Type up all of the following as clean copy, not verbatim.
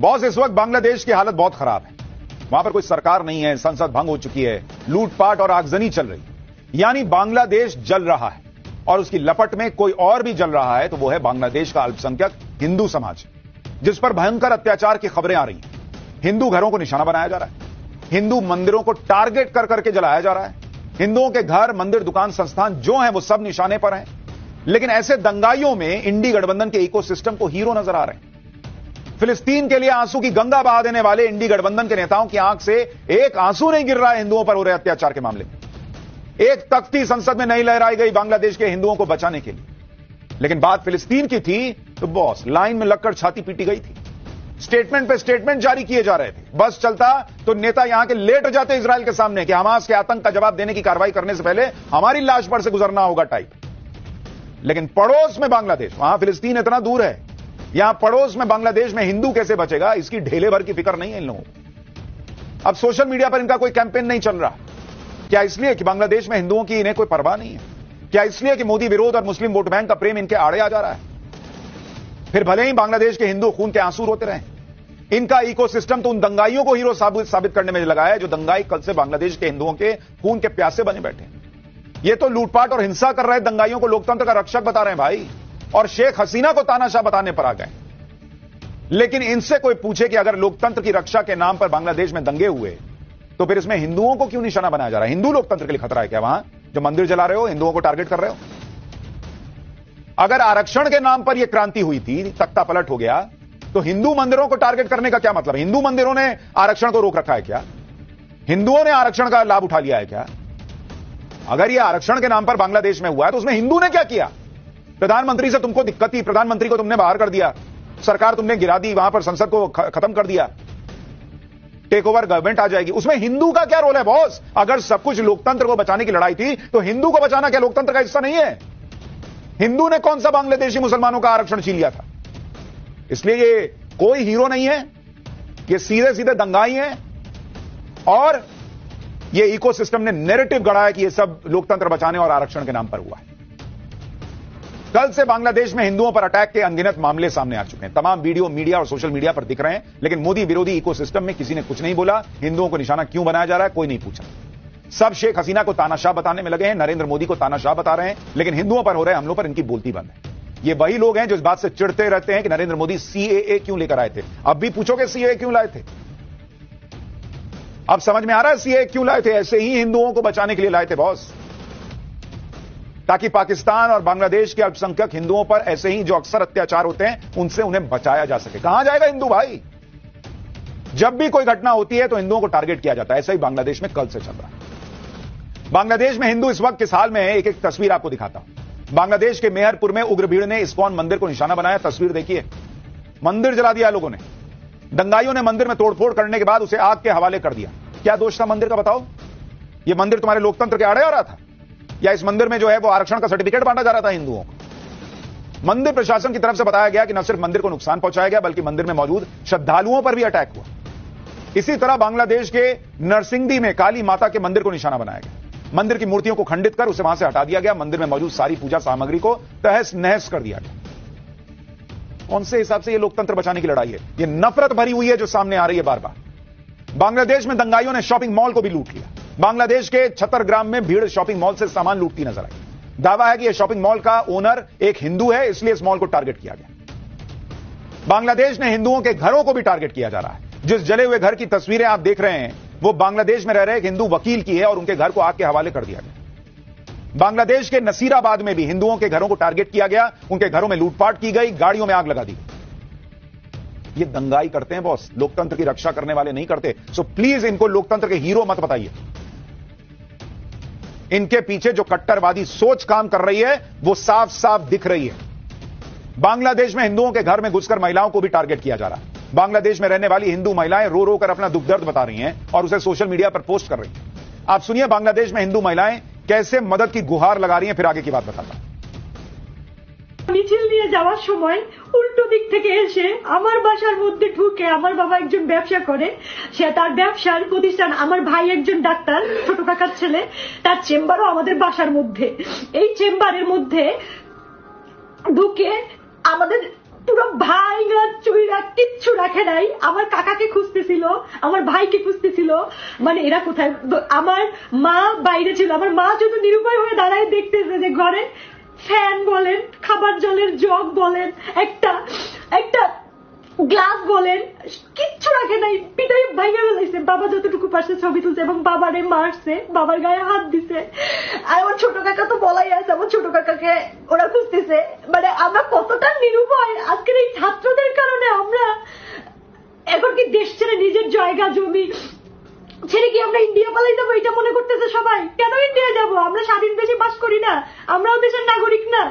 Boss, इस वक्त बांग्लादेश की हालत बहुत खराब है। वहां पर कोई सरकार नहीं है, संसद भंग हो चुकी है, लूटपाट और आगजनी चल रही है। यानी बांग्लादेश जल रहा है और उसकी लपट में कोई और भी जल रहा है, तो वो है बांग्लादेश का अल्पसंख्यक हिंदू समाज, जिस पर भयंकर अत्याचार की खबरें आ रही हैं। हिंदू घरों को निशाना बनाया जा रहा है, हिंदू मंदिरों को टारगेट कर करके जलाया जा रहा है। हिंदुओं के घर, मंदिर, दुकान, संस्थान जो हैं वो सब निशाने पर हैं। लेकिन ऐसे दंगाइयों में इंडी गठबंधन के इकोसिस्टम को हीरो नजर आ रहे हैं। फिलिस्तीन के लिए आंसू की गंगा बहा देने वाले इंडी गठबंधन के नेताओं की आंख से एक आंसू नहीं गिर रहा है हिंदुओं पर हो रहे अत्याचार के मामले में। एक तख्ती संसद में नहीं लहराई गई बांग्लादेश के हिंदुओं को बचाने के लिए। लेकिन बात फिलिस्तीन की थी तो बॉस, लाइन में लगकर छाती पीटी गई थी। स्टेटमेंट पे स्टेटमेंट जारी किए जा रहे थे। बस चलता तो नेता यहां के लेट जाते इजराइल के सामने कि हमास के आतंक का जवाब देने की कार्रवाई करने से पहले हमारी लाश पर से गुजरना होगा टाइप। लेकिन पड़ोस में बांग्लादेश, वहां फिलिस्तीन इतना दूर है, यहां पड़ोस में बांग्लादेश में हिंदू कैसे बचेगा, इसकी ढेले भर की फिक्र नहीं है इन लोगों को। अब सोशल मीडिया पर इनका कोई कैंपेन नहीं चल रहा। क्या इसलिए कि बांग्लादेश में हिंदुओं की इन्हें कोई परवाह नहीं है? क्या इसलिए कि मोदी विरोध और मुस्लिम वोट बैंक का प्रेम इनके आड़े आ जा रहा है? फिर भले ही बांग्लादेश के हिंदू खून के आंसू रोते रहे, इनका इकोसिस्टम तो उन दंगाइयों को हीरो साबित करने में लगा है, जो दंगाई कल से बांग्लादेश के हिंदुओं के खून के प्यासे बने बैठे हैं। ये तो लूटपाट और हिंसा कर रहे दंगाइयों को लोकतंत्र का रक्षक बता रहे हैं भाई, और शेख हसीना को तानाशाह बताने पर आ गए। लेकिन इनसे कोई पूछे कि अगर लोकतंत्र की रक्षा के नाम पर बांग्लादेश में दंगे हुए, तो फिर इसमें हिंदुओं को क्यों निशाना बनाया जा रहा है? हिंदू लोकतंत्र के लिए खतरा है क्या वहां, जो मंदिर जला रहे हो, हिंदुओं को टारगेट कर रहे हो? अगर आरक्षण के नाम पर यह क्रांति हुई थी, तख्ता पलट हो गया, तो हिंदू मंदिरों को टारगेट करने का क्या मतलब? हिंदू मंदिरों ने आरक्षण को रोक रखा है क्या? हिंदुओं ने आरक्षण का लाभ उठा लिया है क्या? अगर यह आरक्षण के नाम पर बांग्लादेश में हुआ है, तो उसमें हिंदू ने क्या किया? प्रधानमंत्री से तुमको दिक्कत थी, प्रधानमंत्री को तुमने बाहर कर दिया, सरकार तुमने गिरा दी, वहां पर संसद को खत्म कर दिया, टेक ओवर गवर्नमेंट आ जाएगी। उसमें हिंदू का क्या रोल है बॉस? अगर सब कुछ लोकतंत्र को बचाने की लड़ाई थी, तो हिंदू को बचाना क्या लोकतंत्र का हिस्सा नहीं है? हिंदू ने कौन सा बांग्लादेशी मुसलमानों का आरक्षण छीन लिया था? इसलिए ये कोई हीरो नहीं है, ये सीधे सीधे दंगाई हैं, और ये इकोसिस्टम ने नैरेटिव गढ़ा है कि ये सब लोकतंत्र बचाने और आरक्षण के नाम पर हुआ है। कल से बांग्लादेश में हिंदुओं पर अटैक के अनगिनत मामले सामने आ चुके हैं। तमाम वीडियो मीडिया और सोशल मीडिया पर दिख रहे हैं, लेकिन मोदी विरोधी इकोसिस्टम में किसी ने कुछ नहीं बोला। हिंदुओं को निशाना क्यों बनाया जा रहा है, कोई नहीं पूछा। सब शेख हसीना को तानाशाह बताने में लगे हैं, नरेंद्र मोदी को तानाशाह बता रहे हैं, लेकिन हिंदुओं पर हो रहे हमलों पर इनकी बोलती बंद है। ये वही लोग हैं जो इस बात से चिढ़ते रहते हैं कि नरेंद्र मोदी सीएए क्यों लेकर आए थे। अब भी पूछोगे सीएए क्यों लाए थे? अब समझ में आ रहा है सीएए क्यों लाए थे? ऐसे ही हिंदुओं को बचाने के लिए लाए थे बॉस, ताकि पाकिस्तान और बांग्लादेश के अल्पसंख्यक हिंदुओं पर ऐसे ही जो अक्सर अत्याचार होते हैं, उनसे उन्हें बचाया जा सके। कहां जाएगा हिंदू भाई? जब भी कोई घटना होती है तो हिंदुओं को टारगेट किया जाता है। ऐसा ही बांग्लादेश में कल से चल रहा है। बांग्लादेश में हिंदू इस वक्त किस हाल में है, एक एक तस्वीर आपको दिखाता हूं। बांग्लादेश के मेहरपुर में उग्र भीड़ ने इस्कॉन मंदिर को निशाना बनाया। तस्वीर देखिए, मंदिर जला दिया लोगों ने। दंगाइयों ने मंदिर में तोड़फोड़ करने के बाद उसे आग के हवाले कर दिया। क्या दोष था मंदिर का बताओ? यह मंदिर तुम्हारे लोकतंत्र के आड़े आ रहा था, या इस मंदिर में जो है वो आरक्षण का सर्टिफिकेट बांटा जा रहा था हिंदुओं को? मंदिर प्रशासन की तरफ से बताया गया कि न सिर्फ मंदिर को नुकसान पहुंचाया गया, बल्कि मंदिर में मौजूद श्रद्धालुओं पर भी अटैक हुआ। इसी तरह बांग्लादेश के नरसिंगडी में काली माता के मंदिर को निशाना बनाया गया। मंदिर की मूर्तियों को खंडित कर उसे वहां से हटा दिया गया। मंदिर में मौजूद सारी पूजा सामग्री को तहस नहस कर दिया गया। कौन से हिसाब से यह लोकतंत्र बचाने की लड़ाई है? यह नफरत भरी हुई है जो सामने आ रही है बार बार। बांग्लादेश में दंगाइयों ने शॉपिंग मॉल को भी लूट लिया। बांग्लादेश के छतरग्राम में भीड़ शॉपिंग मॉल से सामान लूटती नजर आई। दावा है कि यह शॉपिंग मॉल का ओनर एक हिंदू है, इसलिए इस मॉल को टारगेट किया गया। बांग्लादेश ने हिंदुओं के घरों को भी टारगेट किया जा रहा है। जिस जले हुए घर की तस्वीरें आप देख रहे हैं, वो बांग्लादेश में रह रहे एक हिंदू वकील की है, और उनके घर को आग के हवाले कर दिया गया। बांग्लादेश के नसीराबाद में भी हिंदुओं के घरों को टारगेट किया गया। उनके घरों में लूटपाट की गई, गाड़ियों में आग लगा दी गई। ये दंगाई करते हैं बॉस, लोकतंत्र की रक्षा करने वाले नहीं करते। सो प्लीज इनको लोकतंत्र के हीरो मत बताइए। इनके पीछे जो कट्टरवादी सोच काम कर रही है, वो साफ साफ दिख रही है। बांग्लादेश में हिंदुओं के घर में घुसकर महिलाओं को भी टारगेट किया जा रहा है। बांग्लादेश में रहने वाली हिंदू महिलाएं रो रो कर अपना दुख दर्द बता रही हैं और उसे सोशल मीडिया पर पोस्ट कर रही हैं। आप सुनिए बांग्लादेश में हिंदू महिलाएं कैसे मदद की गुहार लगा रही हैं, फिर आगे की बात बताता हूं। মিছিল নিয়ে যাওয়ার সময় উল্টো দিক থেকে এসে আমার বাসার মধ্যে ঢুকে, আমার বাবা একজন ব্যবসা করে, সে তার ব্যবসার প্রতিষ্ঠান, আমার ভাই একজন ডাক্তার, ছোট কাকার ছেলে, তার চেম্বারও আমাদের বাসার মধ্যে। এই চেম্বারের মধ্যে ঢুকে আমাদের পুরো ভাইরা চুইরা কিচ্ছু রাখে নাই। আমার কাকাকে খুঁজতেছিল, আমার ভাইকে খুঁজতেছিল, মানে এরা কোথায়। আমার মা বাইরে ছিল, আমার মা শুধু নিরুপায় হয়ে দাঁড়ায় দেখতেছে যে ঘরে ফ্যান বলেন, খাবার জলের জগ বলেন, একটা গ্লাস বলেন, কিচ্ছু রাখে নাই। পিটাই ভাইয়া ফেলাইছে। বাবা যতটুকু পারছে ছবি তুলছে এবং বাবারে মারছে, বাবার গায়ে হাত দিছে। আর আমার ছোট কাকা তো বলাই আছে, আমার ছোট কাকাকে ওরা খুঁজতেছে। মানে আমরা কতটা নিরুপায় আজকের এই ছাত্রদের কারণে। আমরা এখন কি দেশ ছেড়ে নিজের জায়গা জমি ছেড়ে কি আমরা ইন্ডিয়া পালাই যাবো এটা মনে করতেছে সবাই? কেন ইন্ডিয়া যাবো? আমরা স্বাধীন দেশে বাস করি না? আমরাও দেশের নাগরিক না?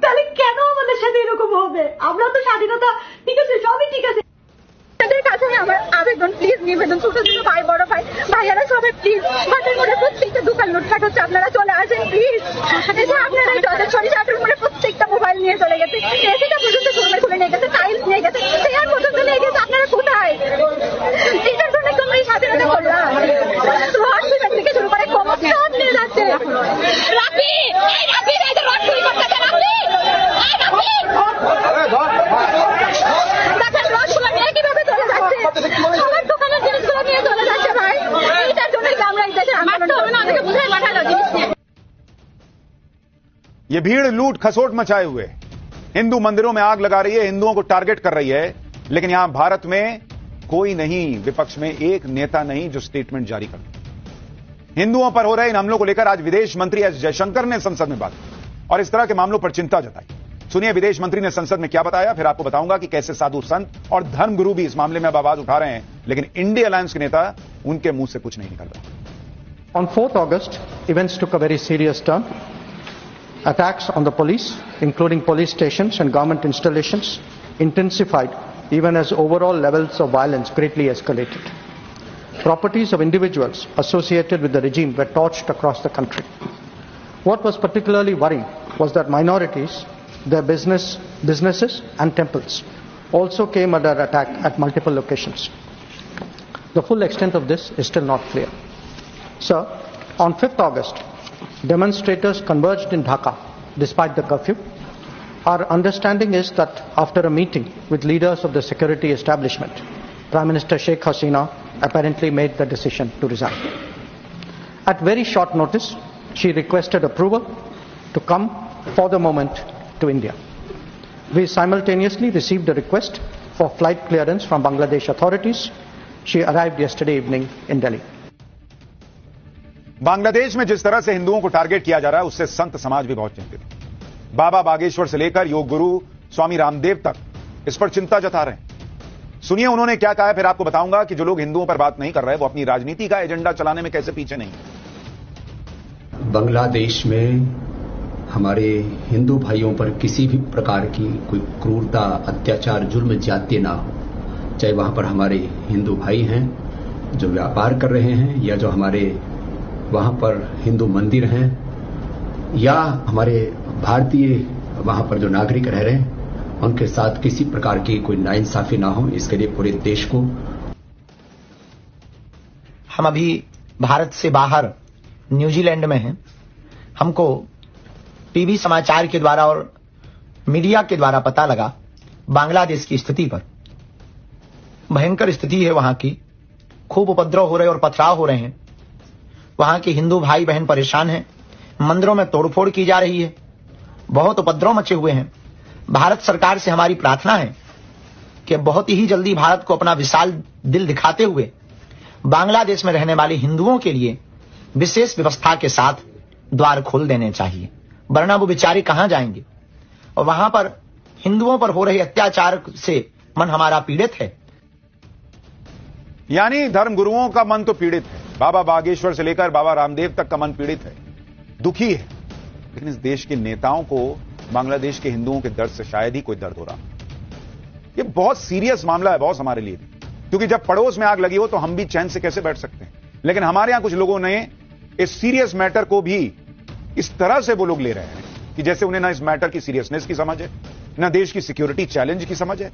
তাহলে কেন আমাদের সাথে এরকম হবে? আমরা তো স্বাধীনতা, ঠিক আছে, সবই ঠিক আছে। তাদের কাছে আমার আবেদন, প্লিজ নিবেদন, ছোট ছোট ভাই বড় ভাই ভাইয়ারা সবাই প্লিজ, ঘাটের মোড়ে প্রত্যেকটা দোকান লুটপাট হচ্ছে, আপনারা চলে আসেন প্লিজ। এসে আপনারা সরিষাটের মোড়ে প্রত্যেকটা মোবাইল নিয়ে চলে গেছে, এসিটা পর্যন্ত শোরুমে খুলে নিয়ে গেছে, টাইলস নিয়ে গেছে, চেয়ার পর্যন্ত নিয়ে গেছে। আপনারা কোথায়? এটার জন্য তোমরা এই স্বাধীনতা করলাম। রড সুইপার থেকে শুরু করে কমর সব নিয়ে যাচ্ছে। রাফি রড চুরি করতেছে, রাফি দেখেন রডগুলো নিয়ে কিভাবে চলে যাচ্ছে, সবার দোকানের জিনিসগুলো নিয়ে চলে যাচ্ছে। ভাই এইটার জন্যই আমরা এই দেশে আন্দোলন হবে না, আমাদেরকে বুঝাই পাঠালো জিনিস নিয়ে। ये भीड़ लूट खसोट मचाए हुए हिंदू मंदिरों में आग लगा रही है, हिंदुओं को टारगेट कर रही है। लेकिन यहां भारत में कोई नहीं, विपक्ष में एक नेता नहीं जो स्टेटमेंट जारी कर। हिंदुओं पर हो रहे इन हमलों को लेकर आज विदेश मंत्री एस जयशंकर ने संसद में बात की और इस तरह के मामलों पर चिंता जताई। सुनिए विदेश मंत्री ने संसद में क्या बताया, फिर आपको बताऊंगा कि कैसे साधु संत और धर्मगुरु भी इस मामले में अब आवाज उठा रहे हैं, लेकिन इंडिया अलायंस के नेता उनके मुंह से कुछ नहीं निकल रहा। On 4th August, events took a very serious turn. Attacks on the police, including police stations and government installations, intensified even as overall levels of violence greatly escalated. Properties of individuals associated with the regime were torched across the country. What was particularly worrying was that minorities, their businesses and temples also came under attack at multiple locations. The full extent of this is still not clear. Sir, on 5th August, demonstrators converged in Dhaka despite the curfew. Our understanding is that after a meeting with leaders of the security establishment, Prime Minister Sheikh Hasina apparently made the decision to resign. At very short notice, she requested approval to come for the moment to India. We simultaneously received a request for flight clearance from Bangladesh authorities. She arrived yesterday evening in Delhi. Bangladesh में जिस तरह से हिंदुओं को target किया जा रहा है उससे संत समाज भी बहुत चिंतित है। बाबा बागेश्वर से लेकर योग गुरु स्वामी रामदेव तक इस पर चिंता जता रहे हैं। सुनिए उन्होंने क्या कहा, फिर आपको बताऊंगा कि जो लोग हिंदुओं पर बात नहीं कर रहे वो अपनी राजनीति का एजेंडा चलाने में कैसे पीछे नहीं। बांग्लादेश में हमारे हिंदू भाइयों पर किसी भी प्रकार की कोई क्रूरता, अत्याचार, जुल्म, ज्यादती ना हो, चाहे वहां पर हमारे हिंदू भाई हैं जो व्यापार कर रहे हैं, या जो हमारे वहां पर हिंदू मंदिर हैं, या हमारे भारतीय वहां पर जो नागरिक रह रहे हैं, उनके साथ किसी प्रकार की कोई नाइंसाफी ना हो, इसके लिए पूरे देश को। हम अभी भारत से बाहर न्यूजीलैंड में हैं। हमको टीवी समाचार के द्वारा और मीडिया के द्वारा पता लगा बांग्लादेश की स्थिति पर। भयंकर स्थिति है वहां की, खूब उपद्रव हो रहे और पथराव हो रहे हैं। वहां के हिंदू भाई बहन परेशान हैं, मंदिरों में तोड़फोड़ की जा रही है, बहुत उपद्रव मचे हुए हैं। भारत सरकार से हमारी प्रार्थना है कि बहुत ही जल्दी भारत को अपना विशाल दिल दिखाते हुए बांग्लादेश में रहने वाले हिंदुओं के लिए विशेष व्यवस्था के साथ द्वार खोल देने चाहिए, वरना वो बेचारे कहां जाएंगे। और वहां पर हिंदुओं पर हो रहे अत्याचार से मन हमारा पीड़ित है। यानी धर्मगुरुओं का मन तो पीड़ित है, बाबा बागेश्वर से लेकर बाबा रामदेव तक का मन पीड़ित है, दुखी है। लेकिन इस देश के नेताओं को बांग्लादेश के हिंदुओं के दर्द से शायद ही कोई दर्द हो रहा। ये बहुत सीरियस मामला है बॉस हमारे लिए भी, क्योंकि जब पड़ोस में आग लगी हो तो हम भी चैन से कैसे बैठ सकते हैं। लेकिन हमारे यहां कुछ लोगों ने इस सीरियस मैटर को भी इस तरह से वो लोग ले रहे हैं कि जैसे उन्हें ना इस मैटर की सीरियसनेस की समझ है, ना देश की सिक्योरिटी चैलेंज की समझ है।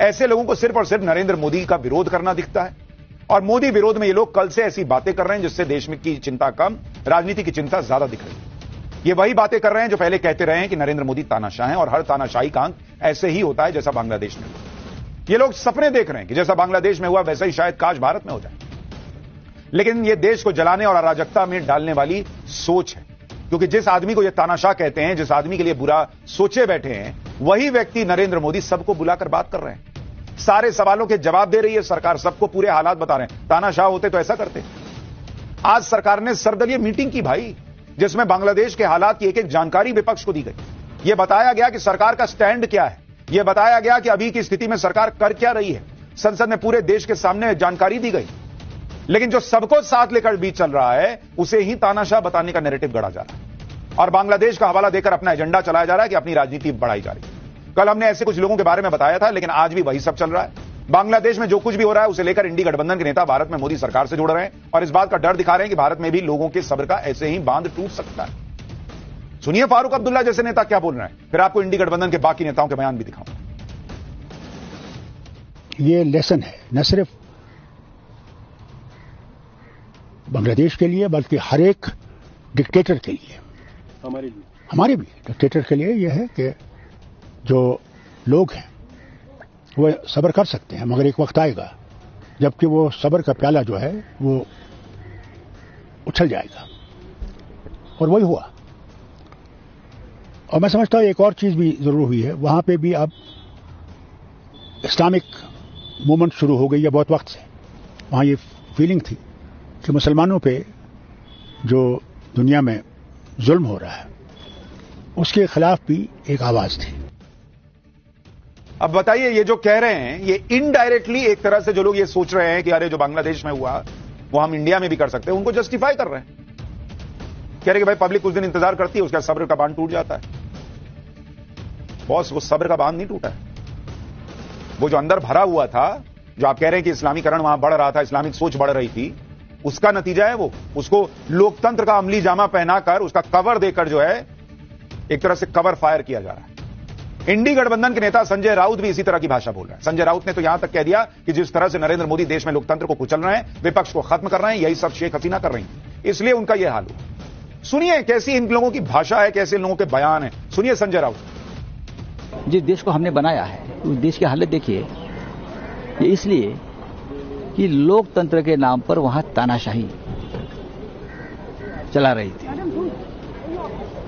ऐसे लोगों को सिर्फ और सिर्फ नरेंद्र मोदी का विरोध करना दिखता है, और मोदी विरोध में ये लोग कल से ऐसी बातें कर रहे हैं जिससे देश में की चिंता कम, राजनीति की चिंता ज्यादा दिख रही है। ये वही बातें कर रहे हैं जो पहले कहते रहे हैं कि नरेंद्र मोदी तानाशाह हैं और हर तानाशाही का अंत ऐसे ही होता है जैसा बांग्लादेश में। ये लोग सपने देख रहे हैं कि जैसा बांग्लादेश में हुआ वैसा ही शायद काश भारत में हो जाए, लेकिन ये देश को जलाने और अराजकता में डालने वाली सोच है। क्योंकि जिस आदमी को ये तानाशाह कहते हैं, जिस आदमी के लिए बुरा सोचे बैठे हैं, वही व्यक्ति नरेंद्र मोदी सबको बुलाकर बात कर रहे हैं। सारे सवालों के जवाब दे रही है सरकार, सबको पूरे हालात बता रहे हैं। तानाशाह होते तो ऐसा करते। आज सरकार ने सर्वदलीय मीटिंग की भाई, जिसमें बांग्लादेश के हालात की एक एक जानकारी विपक्ष को दी गई। यह बताया गया कि सरकार का स्टैंड क्या है, यह बताया गया कि अभी की स्थिति में सरकार कर क्या रही है। संसद में पूरे देश के सामने जानकारी दी गई। लेकिन जो सबको साथ लेकर बीच चल रहा है, उसे ही तानाशाह बताने का नैरेटिव गढ़ा जा रहा है और बांग्लादेश का हवाला देकर अपना एजेंडा चलाया जा रहा है कि अपनी राजनीति बढ़ाई जा रही है। कल हमने ऐसे कुछ लोगों के बारे में बताया था, लेकिन आज भी वही सब चल रहा है। बांग्लादेश में जो कुछ भी हो रहा है उसे लेकर इंडी गठबंधन के नेता भारत में मोदी सरकार से जुड़ रहे हैं और इस बात का डर दिखा रहे हैं कि भारत में भी लोगों के सब्र का ऐसे ही बांध टूट सकता है। सुनिए फारूक अब्दुल्ला जैसे नेता क्या बोल रहे हैं, फिर आपको इंडी गठबंधन के बाकी नेताओं के बयान भी दिखाऊंगा। ये लेसन है न सिर्फ बांग्लादेश के लिए बल्कि हर एक डिक्टेटर के लिए, हमारे भी डिक्टेटर के लिए यह है कि जो लोग हैं वो सब्र कर सकते हैं, मगर एक वक्त आएगा जबकि वो सब्र का प्याला जो है वो उछल जाएगा और वही हुआ। और मैं समझता हूं एक और चीज भी जरूर हुई है, वहां पे भी अब इस्लामिक मूवमेंट शुरू हो गई है बहुत वक्त से। वहां ये फीलिंग थी कि मुसलमानों पे जो दुनिया में जुल्म हो रहा है उसके खिलाफ भी एक आवाज थी। अब बताइए, ये जो कह रहे हैं ये इनडायरेक्टली एक तरह से जो लोग ये सोच रहे हैं कि अरे जो बांग्लादेश में हुआ वो हम इंडिया में भी कर सकते हैं, उनको जस्टिफाई कर रहे हैं। कह रहे कि भाई पब्लिक कुछ दिन इंतजार करती है, उसका सब्र का बांध टूट जाता है। बॉस, वो सब्र का बांध नहीं टूटा है। वो जो अंदर भरा हुआ था, जो आप कह रहे हैं कि इस्लामीकरण वहां बढ़ रहा था, इस्लामिक सोच बढ़ रही थी, उसका नतीजा है वो। उसको लोकतंत्र का अमली जामा पहनाकर उसका कवर देकर जो है एक तरह से कवर फायर किया जा रहा है। इंडी गठबंधन के नेता संजय राउत भी इसी तरह की भाषा बोल रहे हैं। संजय राउत ने तो यहां तक कह दिया कि जिस तरह से नरेंद्र मोदी देश में लोकतंत्र को कुचल रहे हैं, विपक्ष को खत्म कर रहे हैं, यही सब शेख हसीना कर रही हैं, इसलिए उनका यह हाल हुआ। सुनिए कैसी इन लोगों की भाषा है, कैसे इन लोगों के बयान है। सुनिए संजय राउत। जिस देश को हमने बनाया है उस देश की हालत देखिए। ये इसलिए कि लोकतंत्र के नाम पर वहां तानाशाही चला रही थी।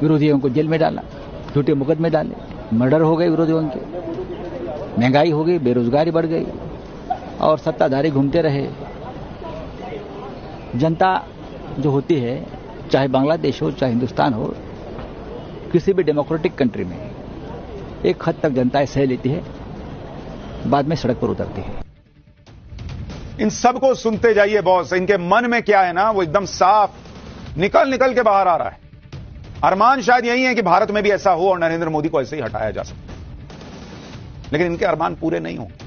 विरोधियों को जेल में डाला, झूठे मुकदमे डाले, मर्डर हो गए विरोधियों के, महंगाई हो गई, बेरोजगारी बढ़ गई और सत्ताधारी घूमते रहे। जनता जो होती है, चाहे बांग्लादेश हो चाहे हिंदुस्तान हो, किसी भी डेमोक्रेटिक कंट्री में एक हद तक जनता सह लेती है, बाद में सड़क पर उतरती है। इन सबको सुनते जाइए बॉस, इनके मन में क्या है ना वो एकदम साफ निकल के बाहर आ रहा है। अरमान शायद यही है कि भारत में भी ऐसा हो और नरेंद्र मोदी को ऐसे ही हटाया जा सके, लेकिन इनके अरमान पूरे नहीं होंगे।